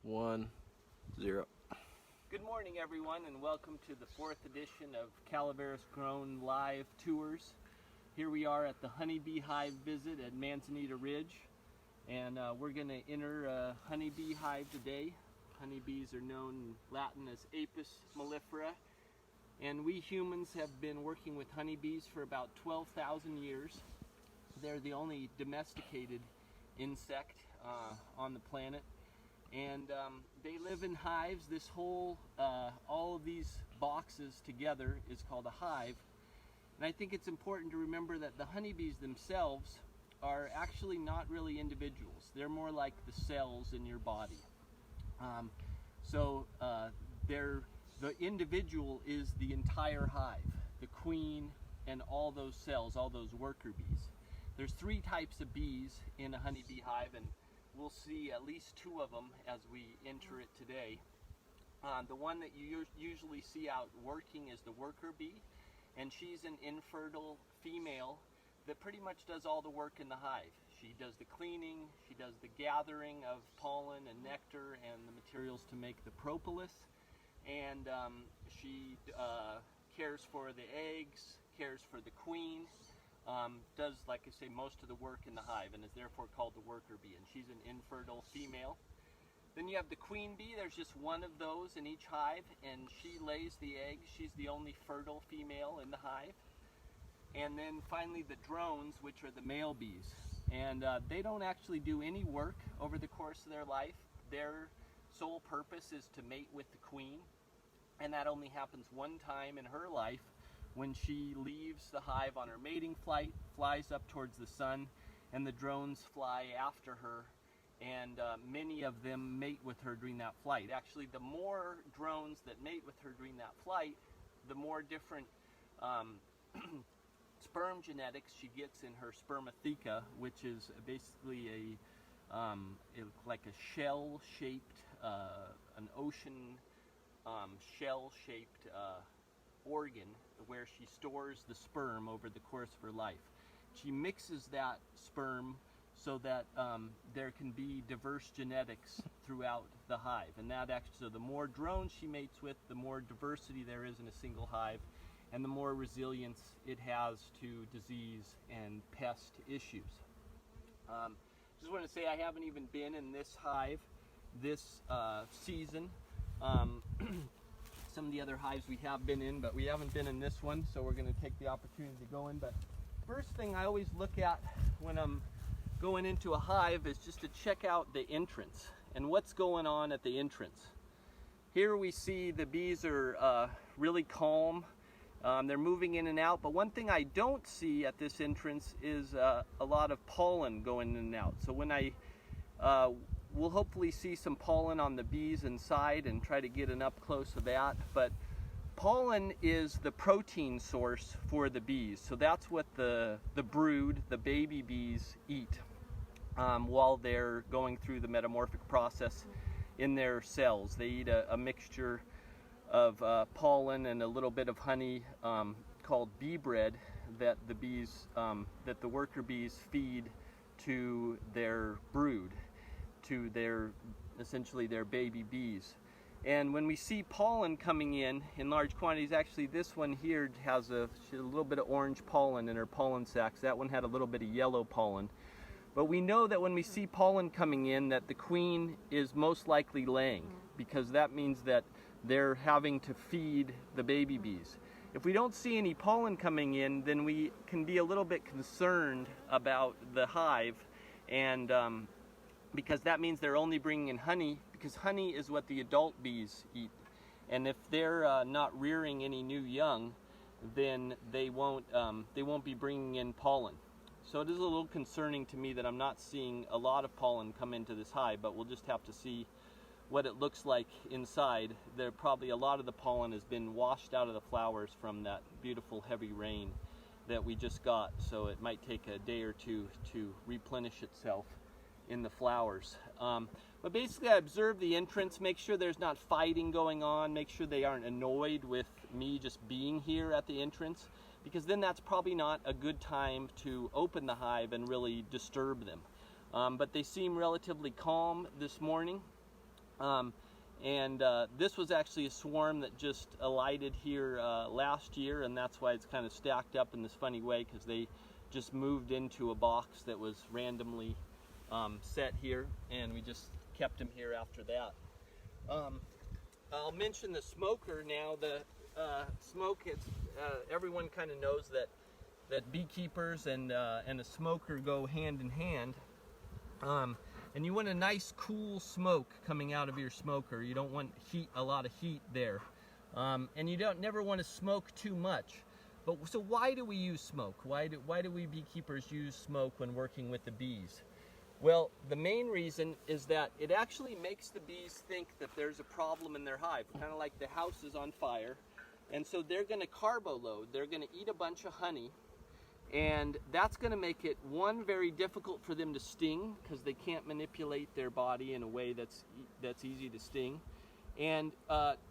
1, 0. Good morning, everyone, and welcome to the 4th edition of Calaveras Grown Live Tours. Here we are at the honeybee hive visit at Manzanita Ridge, and we're going to enter a honeybee hive today. Honeybees are known in Latin as Apis mellifera, and we humans have been working with honeybees for about 12,000 years. They're the only domesticated insect on the planet. And they live in hives. This whole, all of these boxes together is called a hive. And I think it's important to remember that the honeybees themselves are actually not really individuals. They're more like the cells in your body. The individual is the entire hive, the queen and all those cells, all those worker bees. There's 3 types of bees in a honeybee hive, and we'll see at least 2 of them as we enter it today. The one that you usually see out working is the worker bee, and she's an infertile female that pretty much does all the work in the hive. She does the cleaning, she does the gathering of pollen and nectar and the materials to make the propolis, and she cares for the eggs, cares for the queen, does, like I say, most of the work in the hive, and is therefore called the worker bee, and she's an infertile female. Then you have the queen bee. There's just one of those in each hive, and she lays the eggs. She's the only fertile female in the hive. And then finally the drones, which are the male bees, and they don't actually do any work over the course of their life. Their sole purpose is to mate with the queen, and that only happens one time in her life, when she leaves the hive on her mating flight, flies up towards the sun, and the drones fly after her, and many of them mate with her during that flight. Actually, the more drones that mate with her during that flight, the more different sperm genetics she gets in her spermatheca, which is basically like a shell-shaped, an ocean shell-shaped organ where she stores the sperm over the course of her life. She mixes that sperm so that there can be diverse genetics throughout the hive, and that actually, so the more drones she mates with, the more diversity there is in a single hive, and the more resilience it has to disease and pest issues. Just want to say I haven't even been in this hive this season. Some of the other hives we have been in, but we haven't been in this one, so we're going to take the opportunity to go in. But first thing I always look at when I'm going into a hive is just to check out the entrance and what's going on at the entrance. Here we see the bees are really calm. They're moving in and out, but one thing I don't see at this entrance is a lot of pollen going in and out. So when we'll hopefully see some pollen on the bees inside and try to get an up close of that. But pollen is the protein source for the bees. So that's what the brood, the baby bees, eat while they're going through the metamorphic process in their cells. They eat a mixture of pollen and a little bit of honey called bee bread that the worker bees feed to their brood, to essentially their baby bees. And when we see pollen coming in large quantities, actually this one here has a little bit of orange pollen in her pollen sacs. That one had a little bit of yellow pollen. But we know that when we see pollen coming in, that the queen is most likely laying, because that means that they're having to feed the baby bees. If we don't see any pollen coming in, then we can be a little bit concerned about the hive, and because that means they're only bringing in honey, because honey is what the adult bees eat. And if they're not rearing any new young, then they won't be bringing in pollen. So it is a little concerning to me that I'm not seeing a lot of pollen come into this hive, but we'll just have to see what it looks like inside. There probably a lot of the pollen has been washed out of the flowers from that beautiful heavy rain that we just got, so it might take a day or two to replenish itself in the flowers. But basically I observe the entrance, make sure there's not fighting going on, make sure they aren't annoyed with me just being here at the entrance, because then that's probably not a good time to open the hive and really disturb them. But they seem relatively calm this morning. This was actually a swarm that just alighted here last year, and that's why it's kind of stacked up in this funny way, because they just moved into a box that was randomly set here, and we just kept them here after that. I'll mention the smoker now. The smoke, everyone kind of knows that beekeepers and a smoker go hand in hand. And you want a nice cool smoke coming out of your smoker. You don't want a lot of heat there. And you never want to smoke too much. But so why do we use smoke? Why do we beekeepers use smoke when working with the bees? Well, the main reason is that it actually makes the bees think that there's a problem in their hive, kind of like the house is on fire. And so they're going to carbo load. They're going to eat a bunch of honey. And that's going to make it, one, very difficult for them to sting, because they can't manipulate their body in a way that's easy to sting. And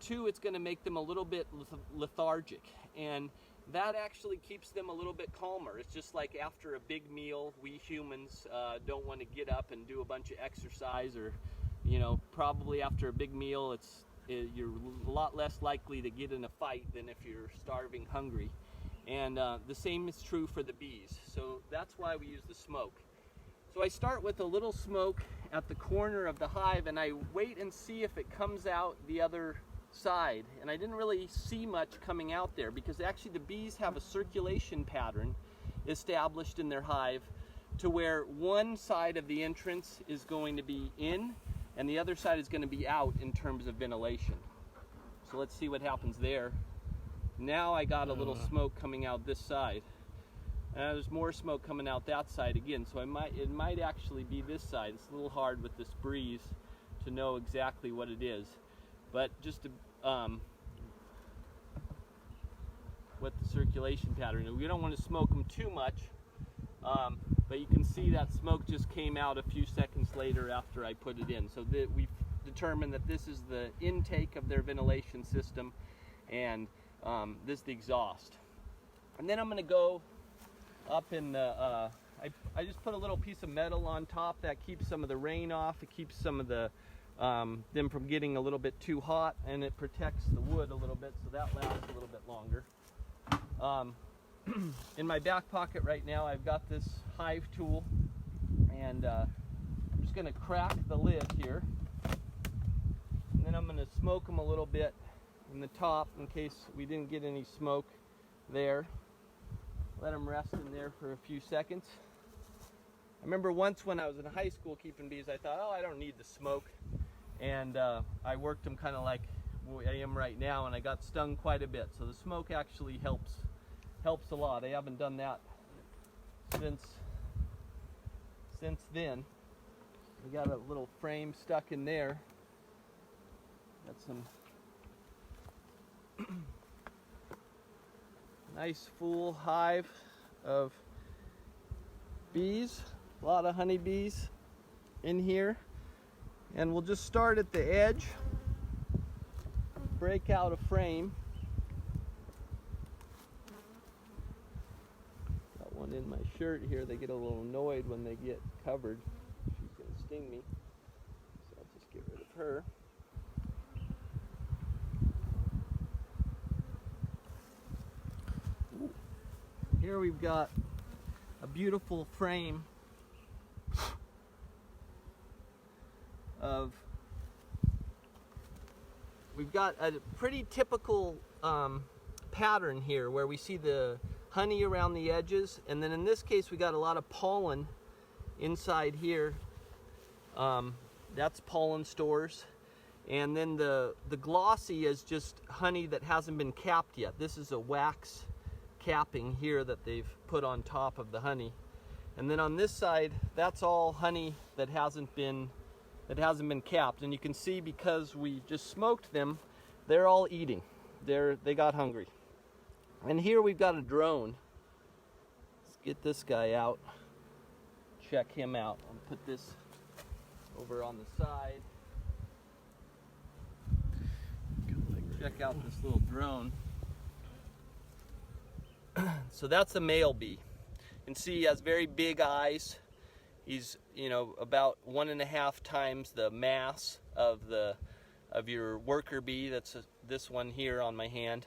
two, it's going to make them a little bit lethargic. And that actually keeps them a little bit calmer. It's just like after a big meal, we humans don't want to get up and do a bunch of exercise, or, you know, probably after a big meal, you're a lot less likely to get in a fight than if you're starving hungry. And the same is true for the bees. So that's why we use the smoke. So I start with a little smoke at the corner of the hive, and I wait and see if it comes out the other side. And I didn't really see much coming out there, because actually the bees have a circulation pattern established in their hive to where one side of the entrance is going to be in and the other side is going to be out in terms of ventilation. So let's see what happens there. Now I got a little smoke coming out this side. And there's more smoke coming out that side again. So it might actually be this side. It's a little hard with this breeze to know exactly what it is. But just to, what the circulation pattern is. We don't want to smoke them too much. But you can see that smoke just came out a few seconds later after I put it in. So we've determined that this is the intake of their ventilation system, and this is the exhaust. And then I'm going to go up in the, I just put a little piece of metal on top that keeps some of the rain off. It keeps some of the them from getting a little bit too hot, and it protects the wood a little bit, so that lasts a little bit longer. In my back pocket right now, I've got this hive tool, and I'm just going to crack the lid here, and then I'm going to smoke them a little bit in the top in case we didn't get any smoke there. Let them rest in there for a few seconds. I remember once when I was in high school keeping bees, I thought, oh, I don't need the smoke, and I worked them kind of like I am right now, and I got stung quite a bit. So the smoke actually helps a lot. I haven't done that since then. We got a little frame stuck in there. Got some nice full hive of bees, a lot of honeybees in here. And we'll just start at the edge, break out a frame. Got one in my shirt here. They get a little annoyed when they get covered. She's going to sting me, so I'll just get rid of her. Here we've got a beautiful frame of, we've got a pretty typical pattern here where we see the honey around the edges, and then in this case we got a lot of pollen inside here. That's pollen stores. And then the glossy is just honey that hasn't been capped yet. This is a wax capping here that they've put on top of the honey. And then on this side, that's all honey that hasn't been capped. And you can see, because we just smoked them, they're all eating. They got hungry. And here we've got a drone. Let's get this guy out. Check him out. I'll put this over on the side. Check out this little drone. So that's a male bee. You can see he has very big eyes. He's, about 1.5 times the mass of your worker bee. That's this one here on my hand,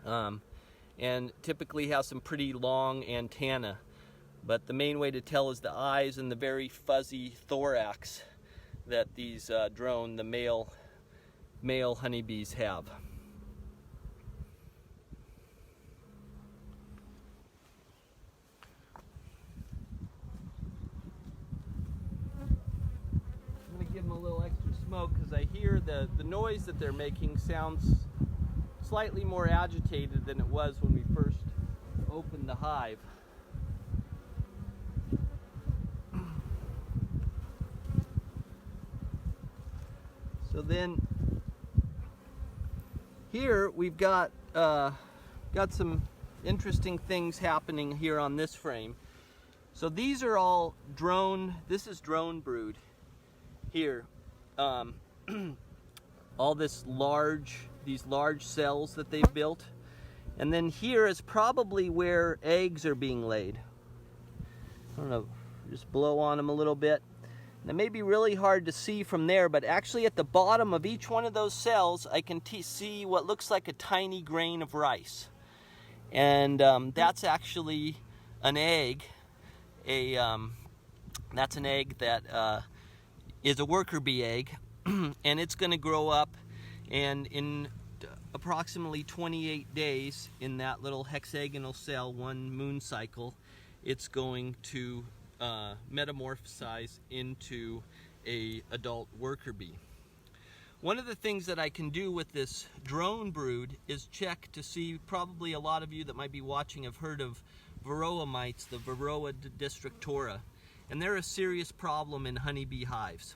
and typically has some pretty long antennae. But the main way to tell is the eyes and the very fuzzy thorax that these the male honeybees have. I'm going to give them a little extra smoke because I hear the noise that they're making sounds slightly more agitated than it was when we first opened the hive. So then here we've got some interesting things happening here on this frame. So these are all drone, this is drone brood here. All these large cells that they've built. And then here is probably where eggs are being laid. I don't know, just blow on them a little bit. That may be really hard to see from there, but actually at the bottom of each one of those cells, I can see what looks like a tiny grain of rice. And that's actually an egg. That's an egg that is a worker bee egg, and it's going to grow up, and in approximately 28 days in that little hexagonal cell, one moon cycle, it's going to metamorphosize into a adult worker bee. One of the things that I can do with this drone brood is check to see, probably a lot of you that might be watching have heard of Varroa mites, the Varroa destructora, and they're a serious problem in honeybee hives.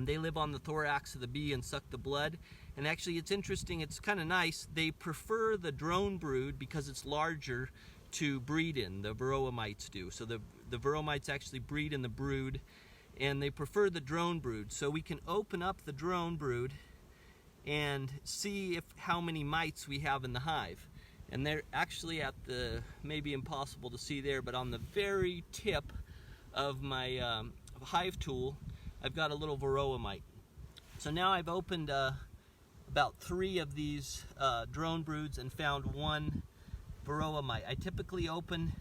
They live on the thorax of the bee and suck the blood, and actually it's interesting, it's kind of nice, they prefer the drone brood because it's larger to breed in, the Varroa mites do. So the Varroa mites actually breed in the brood, and they prefer the drone brood. So we can open up the drone brood and see how many mites we have in the hive. And they're actually at the, maybe impossible to see there, but on the very tip of my hive tool, I've got a little Varroa mite. So now I've opened about 3 of these drone broods and found 1 Varroa mite. I typically open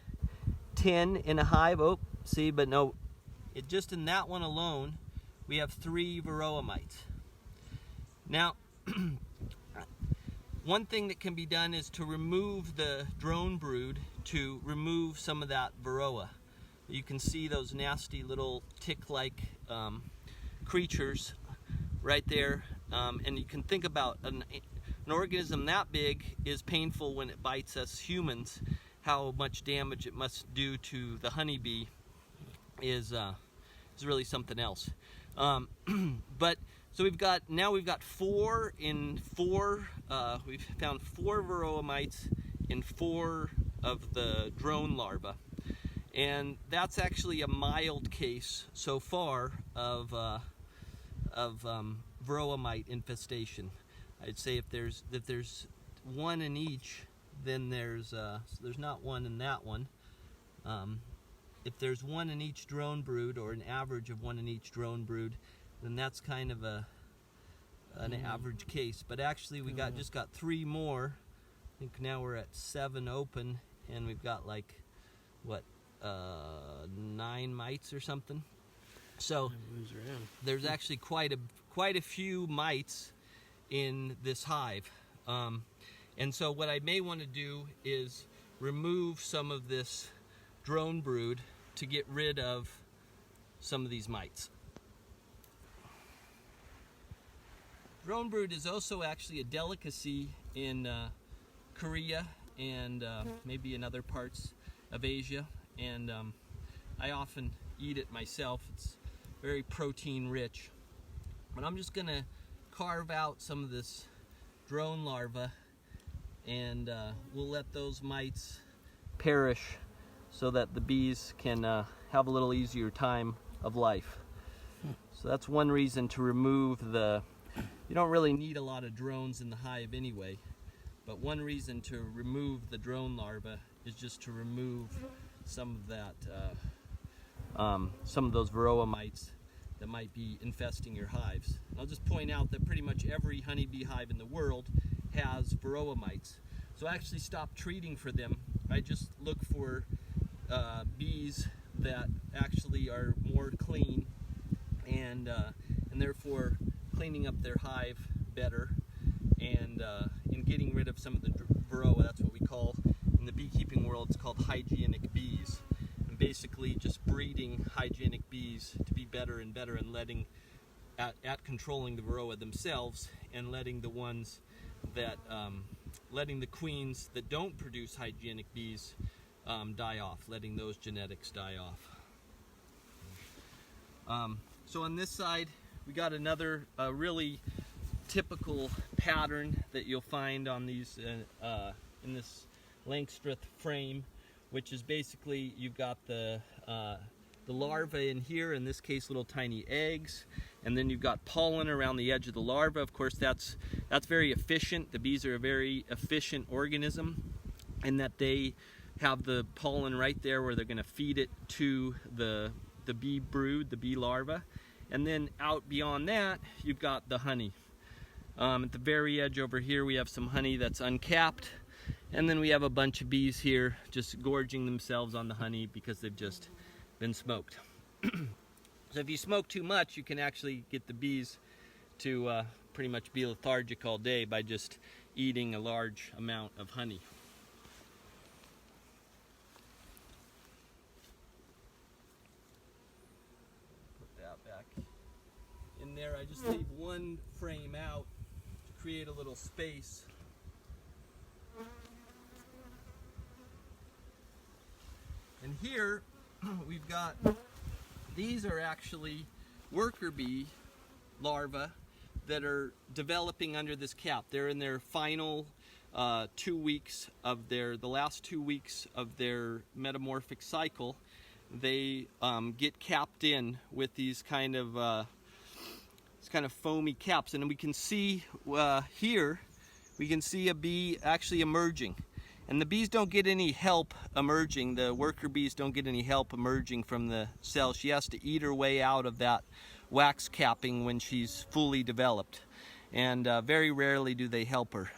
10 in a hive. Oh, see, but no, just in that one alone, we have 3 Varroa mites. Now, one thing that can be done is to remove the drone brood, to remove some of that Varroa. You can see those nasty little tick-like creatures right there, and you can think about an organism that big is painful when it bites us humans. How much damage it must do to the honeybee is really something else. But so we've got 4 in 4. We've found 4 Varroa mites in 4 of the drone larvae, and that's actually a mild case so far of Varroa mite infestation. I'd say if there's 1 in each, then there's not 1 in that one. If there's 1 in each drone brood, or an average of 1 in each drone brood, then that's kind of an average case. But actually, we just got 3 more. I think now we're at 7 open, and we've got like what 9 mites or something. So there's actually quite a few mites in this hive. And so what I may want to do is remove some of this drone brood to get rid of some of these mites. Drone brood is also actually a delicacy in Korea and maybe in other parts of Asia, and I often eat it myself. It's very protein rich. But I'm just gonna carve out some of this drone larva, and we'll let those mites perish so that the bees can have a little easier time of life. So that's one reason to remove you don't really need a lot of drones in the hive anyway, but one reason to remove the drone larva is just to remove some of that, some of those Varroa mites that might be infesting your hives. I'll just point out that pretty much every honeybee hive in the world has Varroa mites. So I actually stopped treating for them. I just look for bees that actually are more clean and therefore cleaning up their hive better and getting rid of some of the Varroa. That's what we call, in the beekeeping world, it's called hygienic bees. And basically just breeding hygienic bees to be better and better and letting at controlling the Varroa themselves and letting the ones that letting the queens that don't produce hygienic bees die off, letting those genetics die off. So on this side we got another really typical pattern that you'll find on these in this Langstroth frame, which is basically you've got the larvae in here, in this case little tiny eggs, and then you've got pollen around the edge of the larva. Of course that's very efficient. The bees are a very efficient organism in that they have the pollen right there where they're going to feed it to the bee brood, the bee larva, and then out beyond that you've got the honey. At the very edge over here we have some honey that's uncapped, and then we have a bunch of bees here just gorging themselves on the honey because they've just been smoked. So if you smoke too much, you can actually get the bees to pretty much be lethargic all day by just eating a large amount of honey. Put that back in there. I just leave one frame out to create a little space. And here we've got, these are actually worker bee larvae that are developing under this cap. They're in their final 2 weeks of the last 2 weeks of their metamorphic cycle. They get capped in with these kind of foamy caps, and we can see here, we can see a bee actually emerging. And the bees don't get any help emerging. The worker bees don't get any help emerging from the cell. She has to eat her way out of that wax capping when she's fully developed. And very rarely do they help her.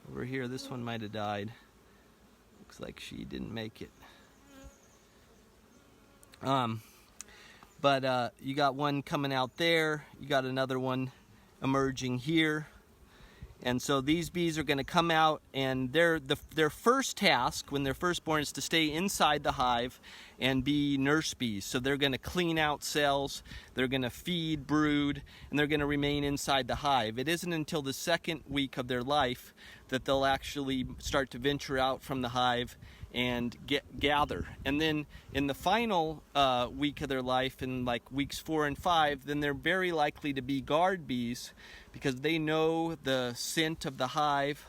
Over here, this one might have died. Looks like she didn't make it. But you got one coming out there. You got another one emerging here. And so these bees are going to come out, and their first task when they're first born is to stay inside the hive and be nurse bees. So they're going to clean out cells, they're going to feed, brood, and they're going to remain inside the hive. It isn't until the second week of their life that they'll actually start to venture out from the hive and gather. And then in the final week of their life, in like weeks 4 and 5, then they're very likely to be guard bees, because they know the scent of the hive,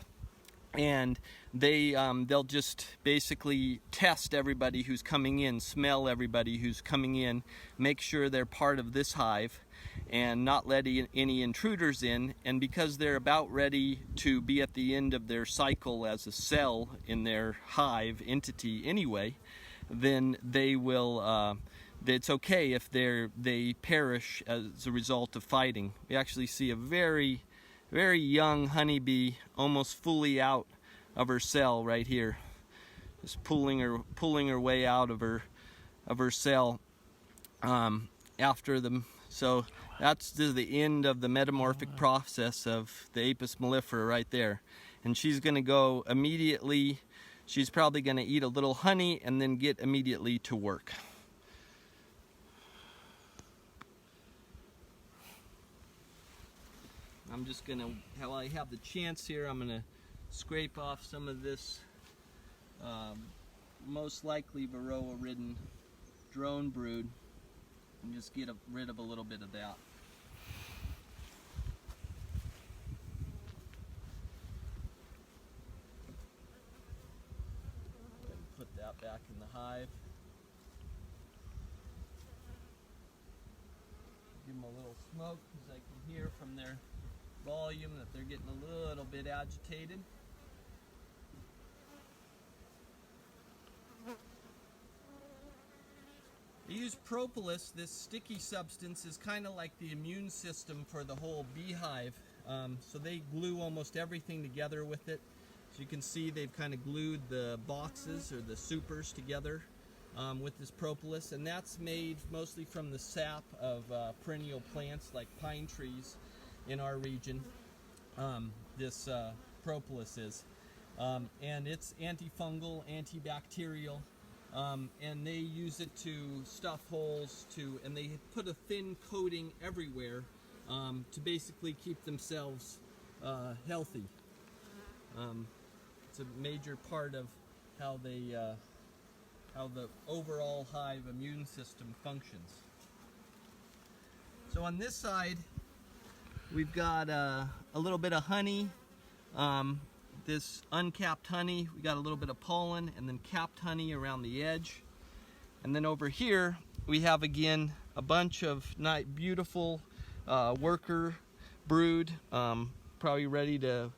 and they'll just basically test everybody who's coming in, smell everybody who's coming in, make sure they're part of this hive, and not let any intruders in. And because they're about ready to be at the end of their cycle as a cell in their hive entity anyway, then they will it's okay if they perish as a result of fighting. We actually see a very, very young honeybee almost fully out of her cell right here, just pulling her way out of her cell after them. So that's the end of the metamorphic process of the Apis mellifera right there. And she's going to go immediately. She's probably going to eat a little honey and then get immediately to work. I'm just going to, while I have the chance here, I'm going to scrape off some of this most likely Varroa-ridden drone brood and just get rid of a little bit of that. Put that back in the hive. Give them a little smoke because I can hear from their volume that they're getting a little bit agitated. use propolis. This sticky substance is kind of like the immune system for the whole beehive. So they glue almost everything together with it. So you can see they've kind of glued the boxes or the supers together with this propolis, and that's made mostly from the sap of perennial plants like pine trees in our region. This propolis is. And it's antifungal, antibacterial, and they use it to stuff holes, and they put a thin coating everywhere to basically keep themselves healthy. It's a major part of how the overall hive immune system functions. So on this side, we've got a little bit of honey. This uncapped honey, we got a little bit of pollen, and then capped honey around the edge. And then over here we have again a bunch of beautiful worker brood, probably ready to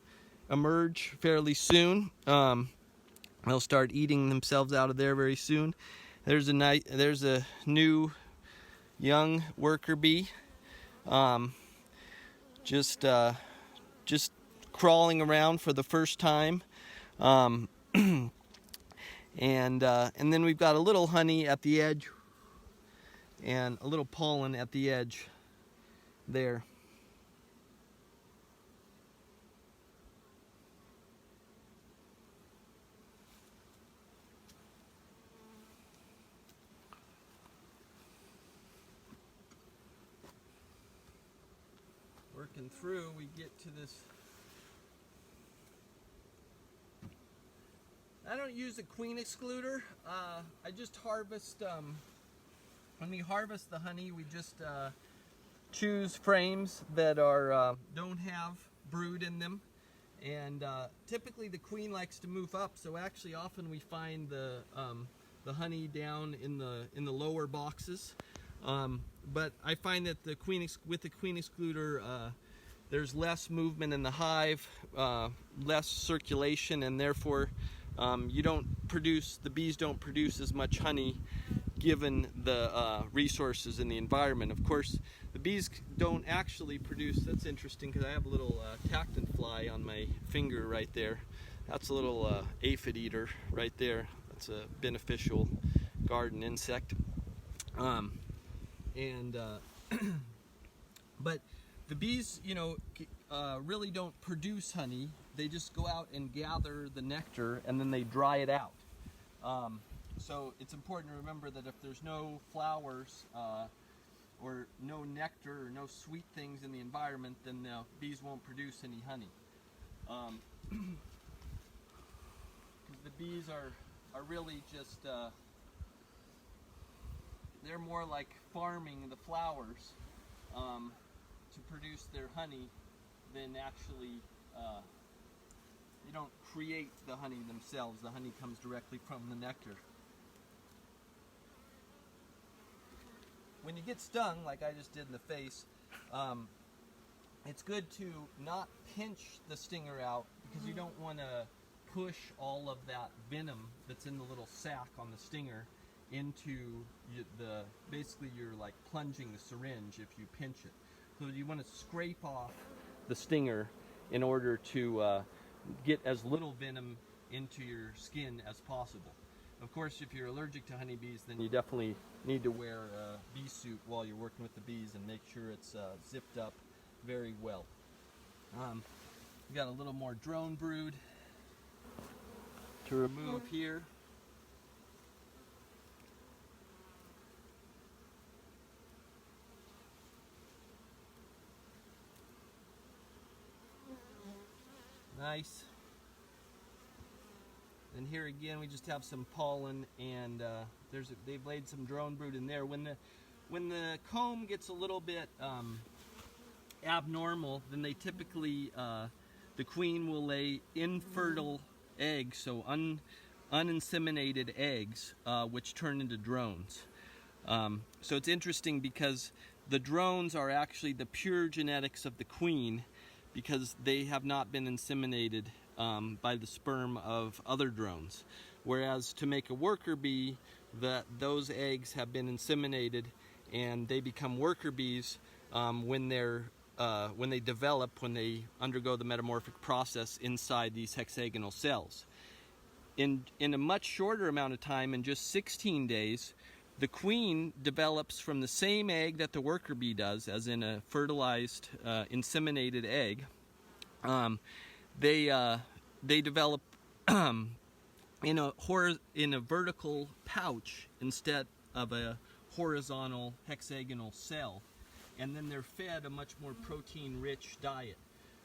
emerge fairly soon. They'll start eating themselves out of there very soon. There's a new young worker bee, just crawling around for the first time, and then we've got a little honey at the edge and a little pollen at the edge there. Working through, we get to this. I don't use a queen excluder. I just harvest, when we harvest the honey, we just choose frames that are don't have brood in them. And typically the queen likes to move up, so actually often we find the honey down in the lower boxes. But I find that with the queen excluder, there's less movement in the hive, less circulation, and therefore the bees don't produce as much honey given the resources in the environment. Of course, the bees don't actually produce, that's interesting because I have a little tacton fly on my finger right there. That's a little aphid eater right there. That's a beneficial garden insect. But the bees, really don't produce honey. They just go out and gather the nectar and then they dry it out. So it's important to remember that if there's no flowers or no nectar or no sweet things in the environment, then the bees won't produce any honey. Because the bees are really just, they're more like farming the flowers to produce their honey than actually, they don't create the honey themselves. The honey comes directly from the nectar. When you get stung, like I just did in the face, it's good to not pinch the stinger out because you don't want to push all of that venom that's in the little sac on the stinger into basically you're like plunging the syringe if you pinch it. So you want to scrape off the stinger in order to get as little venom into your skin as possible. Of course, if you're allergic to honeybees, then you definitely need to wear a bee suit while you're working with the bees and make sure it's zipped up very well. We got a little more drone brood to remove here. Nice. And here again, we just have some pollen, and they've laid some drone brood in there. When the comb gets a little bit abnormal, then they typically the queen will lay infertile eggs, so uninseminated eggs, which turn into drones. So it's interesting because the drones are actually the pure genetics of the queen, because they have not been inseminated by the sperm of other drones. Whereas to make a worker bee, those eggs have been inseminated and they become worker bees when they develop, when they undergo the metamorphic process inside these hexagonal cells. In a much shorter amount of time, in just 16 days, the queen develops from the same egg that the worker bee does, as in a fertilized, inseminated egg. They develop in a vertical pouch instead of a horizontal hexagonal cell, and then they're fed a much more protein-rich diet.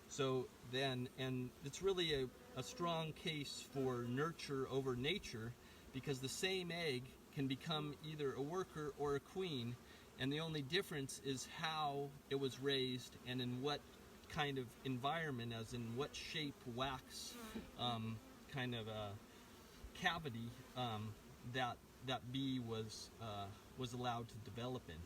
So then, and it's really a strong case for nurture over nature, because the same egg can become either a worker or a queen, and the only difference is how it was raised and in what kind of environment, as in what shape wax kind of a cavity that bee was allowed to develop in.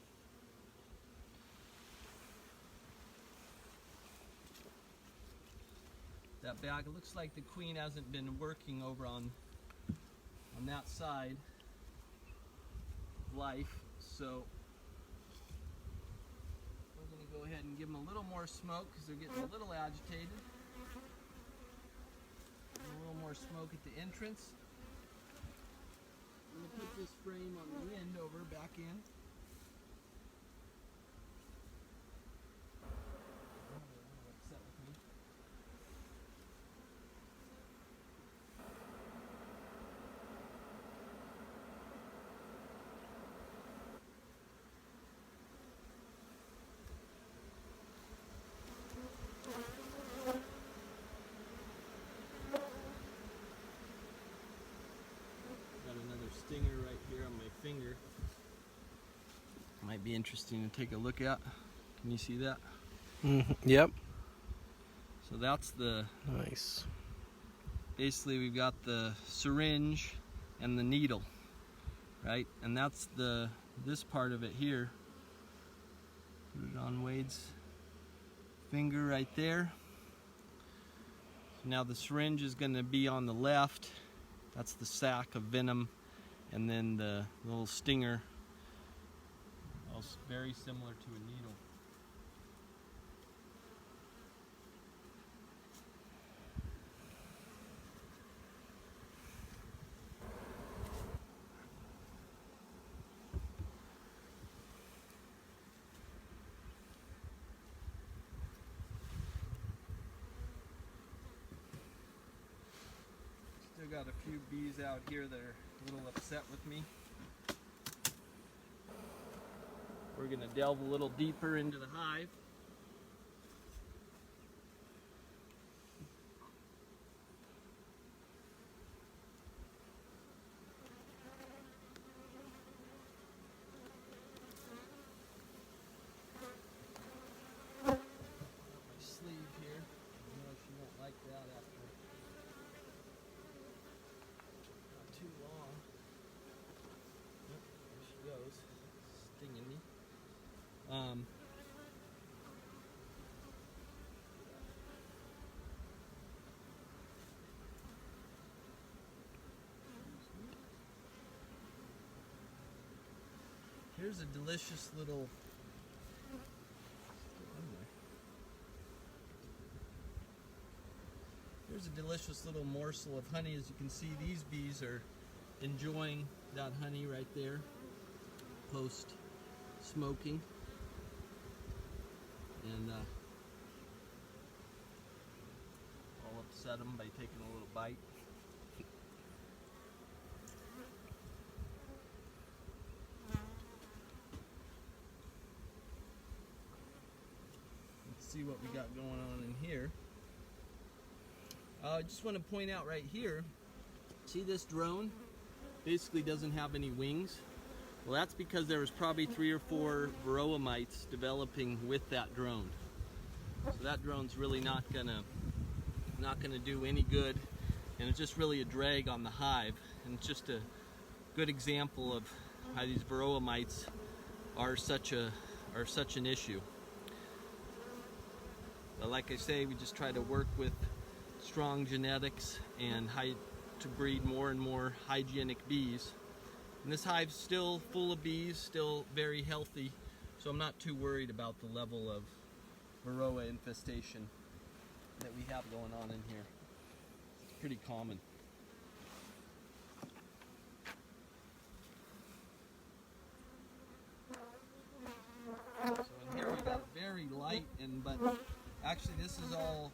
That bag, it looks like the queen hasn't been working over on that side of life, so we're going to go ahead and give them a little more smoke because they're getting a little agitated. A little more smoke at the entrance. I'm going to put this frame on the end over back in. Stinger right here on my finger. Might be interesting to take a look at. Can you see that? Yep. So that's the nice. Basically, we've got the syringe and the needle, right? And that's this part of it here. Put it on Wade's finger right there. Now the syringe is going to be on the left. That's the sac of venom. And then the little stinger, very similar to a needle. Still got a few bees out here that are a little upset with me. We're going to delve a little deeper into the hive. My sleeve here. I know she won't like that after not too long. Yep, there she goes, stinging me. Here's a delicious little morsel of honey. As you can see, these bees are enjoying that honey right there post smoking, and I'll upset them by taking a little bite. Let's see what we got going on in here. I just want to point out right here, see this drone basically doesn't have any wings. Well, that's because there was probably 3 or 4 Varroa mites developing with that drone. So that drone's really not gonna do any good, and it's just really a drag on the hive. And it's just a good example of how these Varroa mites are such an issue. But like I say, we just try to work with strong genetics and to breed more and more hygienic bees. And this hive's still full of bees, still very healthy, so I'm not too worried about the level of Varroa infestation that we have going on in here. It's pretty common. So in here we got very light, but actually this is all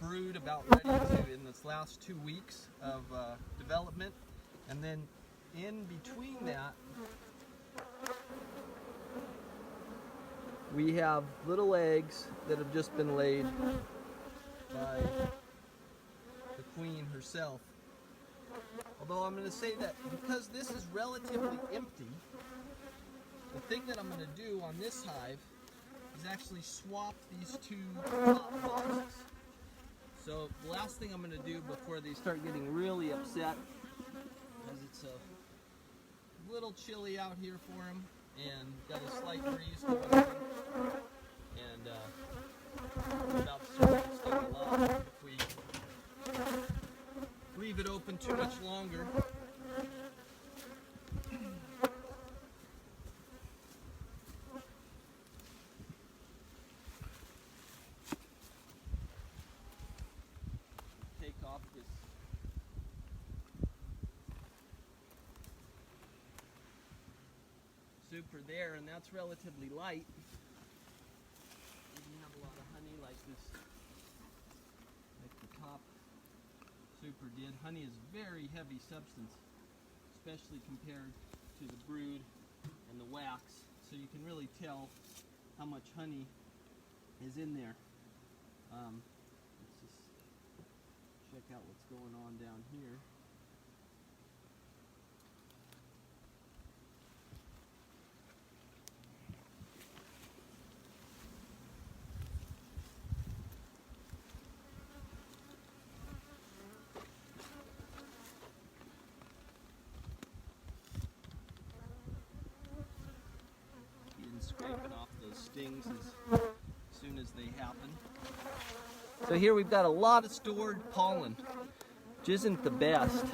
brood about ready to in this last 2 weeks of development, and then in between that we have little eggs that have just been laid by the queen herself. Although I'm going to say that because this is relatively empty, the thing that I'm going to do on this hive is actually swap these two top boxes. So the last thing I'm going to do before they start getting really upset, as it's a little chilly out here for them and got a slight breeze going on, and about to start getting a lot if we leave it open too much longer. Take off this super there, and that's relatively light. We have a lot of honey like this, like the top super did. Honey is very heavy substance, especially compared to the brood and the wax, so you can really tell how much honey is in there. Let's just check out what's going on down here. Scraping off those stings as soon as they happen. So here we've got a lot of stored pollen, which isn't the best.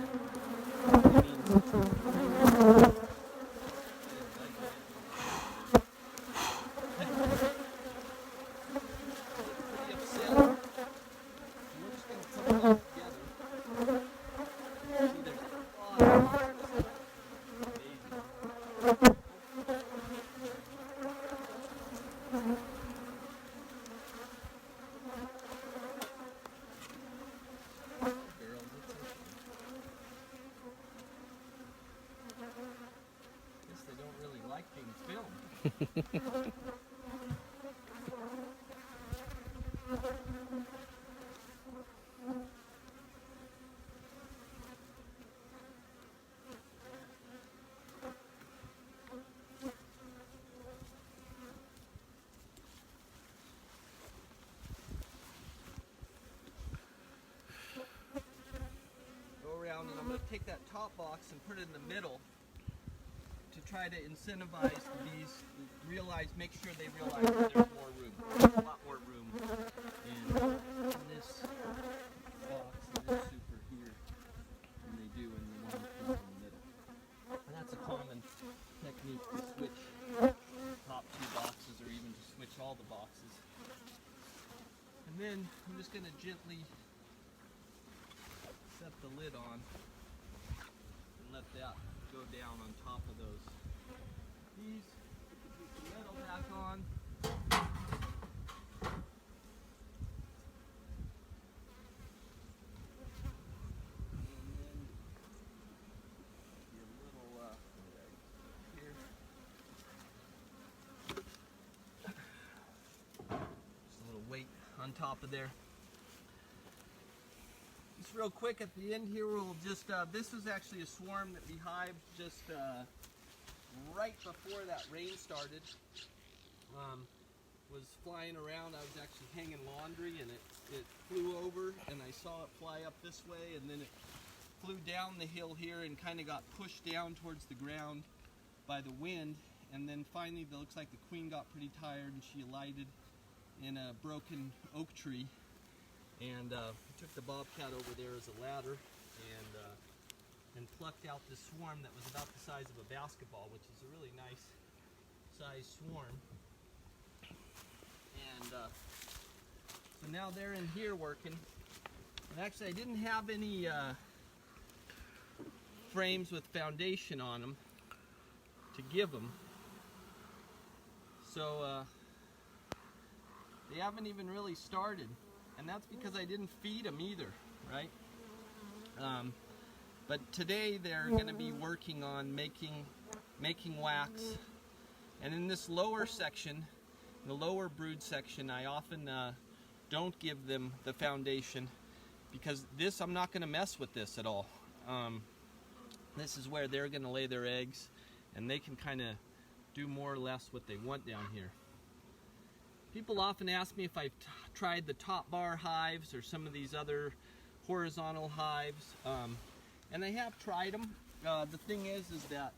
And I'm going to take that top box and put it in the middle to try to incentivize the bees to make sure they realize that there's more room. There's a lot more room in this box and this super here than they do in the one in the middle. And that's a common technique to switch top two boxes, or even to switch all the boxes. And then I'm just going to gently set the lid on and let that go down on top of those. These, put the metal back on. And then your little here. Just a little weight on top of there. Real quick at the end here, we'll just, this was actually a swarm that we hived just right before that rain started. Was flying around. I was actually hanging laundry, and it flew over, and I saw it fly up this way, and then it flew down the hill here and kind of got pushed down towards the ground by the wind, and then finally it looks like the queen got pretty tired and she alighted in a broken oak tree. And we took the bobcat over there as a ladder, and and plucked out this swarm that was about the size of a basketball, which is a really nice size swarm. And so now they're in here working. And actually I didn't have any frames with foundation on them to give them. So they haven't even really started. And that's because I didn't feed them either, right? But today they're going to be working on making wax. And in this lower section, the lower brood section, I often don't give them the foundation because this, I'm not going to mess with this at all. This is where they're going to lay their eggs, and they can kind of do more or less what they want down here. People often ask me if I've tried the top bar hives or some of these other horizontal hives, and I have tried them. The thing is that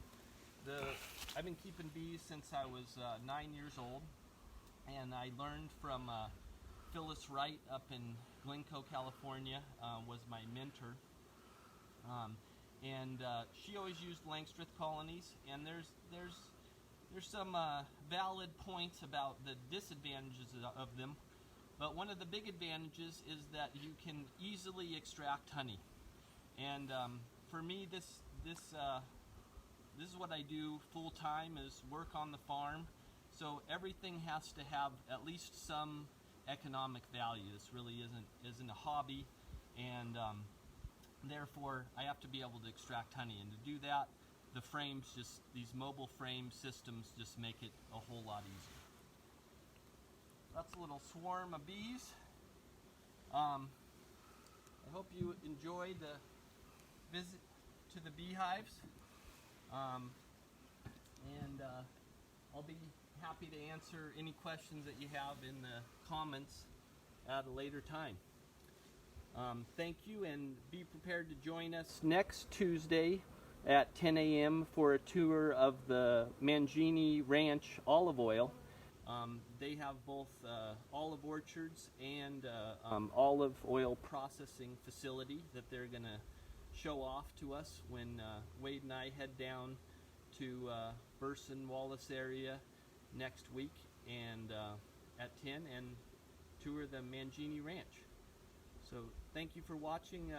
I've been keeping bees since I was 9 years old, and I learned from Phyllis Wright up in Glencoe, California, was my mentor. And she always used Langstroth colonies, and there's some valid points about the disadvantages of them, but one of the big advantages is that you can easily extract honey. And for me, this is what I do full time, is work on the farm. So everything has to have at least some economic value. This really isn't a hobby, and therefore I have to be able to extract honey. And to do that, the frames, these mobile frame systems, just make it a whole lot easier. That's a little swarm of bees. I hope you enjoyed the visit to the beehives, and I'll be happy to answer any questions that you have in the comments at a later time. Thank you, and be prepared to join us next Tuesday at 10 a.m. for a tour of the Manzanita Ranch olive oil. They have both olive orchards and olive oil processing facility that they're going to show off to us when Wade and I head down to Burson, Wallace area next week, and at 10, and tour the Manzanita Ranch. So thank you for watching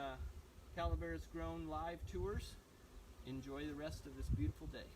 Calaveras Grown live tours. Enjoy the rest of this beautiful day.